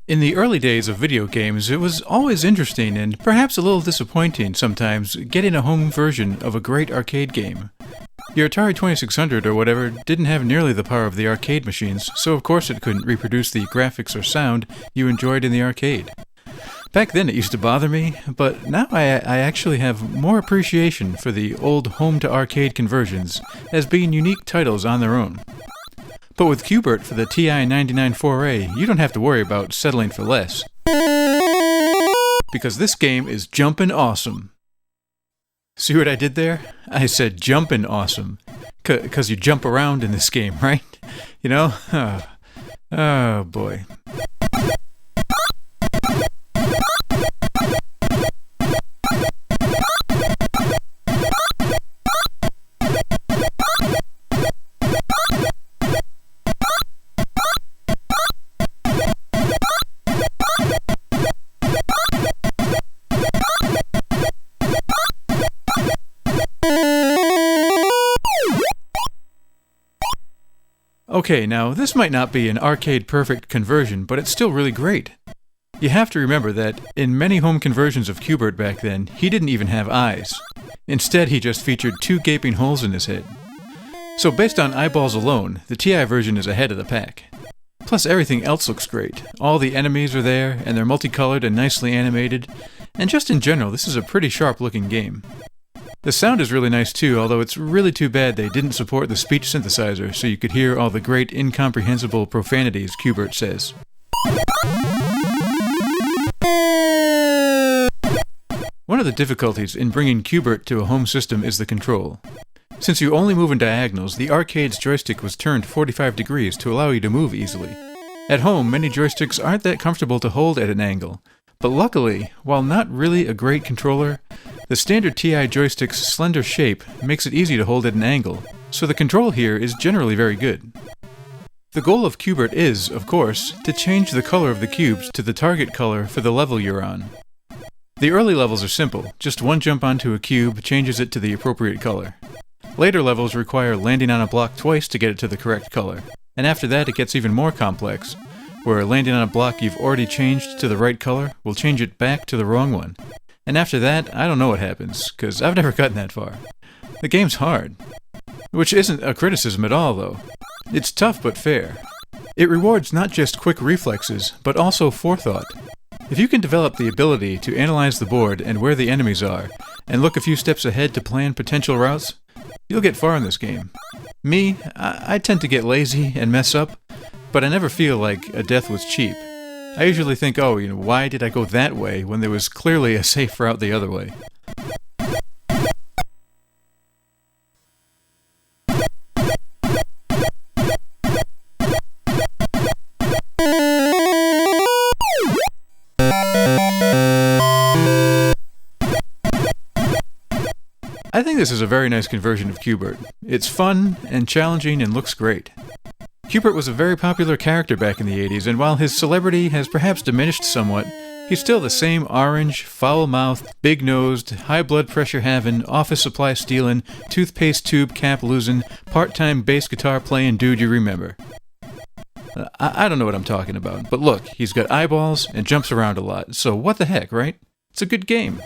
In the early days of video games, it was always interesting and perhaps a little disappointing sometimes getting a home version of a great arcade game. Your Atari 2600 or whatever didn't have nearly the power of the arcade machines, so of course it couldn't reproduce the graphics or sound you enjoyed in the arcade. Back then it used to bother me, but now I actually have more appreciation for the old home-to-arcade conversions as being unique titles on their own. But with qbert for the TI-99 4A, you don't have to worry about settling for less. Because this game is jumpin' awesome. See what I did there? I said jumpin' awesome. 'Cause you jump around in this game, right? You know? Oh boy. Okay, now this might not be an arcade-perfect conversion, but it's still really great. You have to remember that in many home conversions of qbert back then, he didn't even have eyes. Instead, he just featured 2 gaping holes in his head. So based on eyeballs alone, the TI version is ahead of the pack. Plus everything else looks great. All the enemies are there, and they're multicolored and nicely animated, and just in general, this is a pretty sharp-looking game. The sound is really nice too, although it's really too bad they didn't support the speech synthesizer so you could hear all the great incomprehensible profanities qbert says. One of the difficulties in bringing qbert to a home system is the control. Since you only move in diagonals, the arcade's joystick was turned 45 degrees to allow you to move easily. At home, many joysticks aren't that comfortable to hold at an angle, but luckily, while not really a great controller, the standard TI joystick's slender shape makes it easy to hold at an angle, so the control here is generally very good. The goal of qbert is, of course, to change the color of the cubes to the target color for the level you're on. The early levels are simple, just one jump onto a cube changes it to the appropriate color. Later levels require landing on a block twice to get it to the correct color, and after that it gets even more complex, where landing on a block you've already changed to the right color will change it back to the wrong one. And after that, I don't know what happens, because I've never gotten that far. The game's hard. Which isn't a criticism at all, though. It's tough but fair. It rewards not just quick reflexes, but also forethought. If you can develop the ability to analyze the board and where the enemies are, and look a few steps ahead to plan potential routes, you'll get far in this game. Me, I tend to get lazy and mess up, but I never feel like a death was cheap. I usually think, why did I go that way when there was clearly a safe route the other way? I think this is a very nice conversion of qbert. It's fun and challenging and looks great. qbert was a very popular character back in the 80s, and while his celebrity has perhaps diminished somewhat, he's still the same orange, foul-mouthed, big-nosed, high blood pressure having, office supply stealing, toothpaste tube cap losing, part-time bass guitar playing dude you remember. I don't know what I'm talking about, but look, he's got eyeballs and jumps around a lot, so what the heck, right? It's a good game.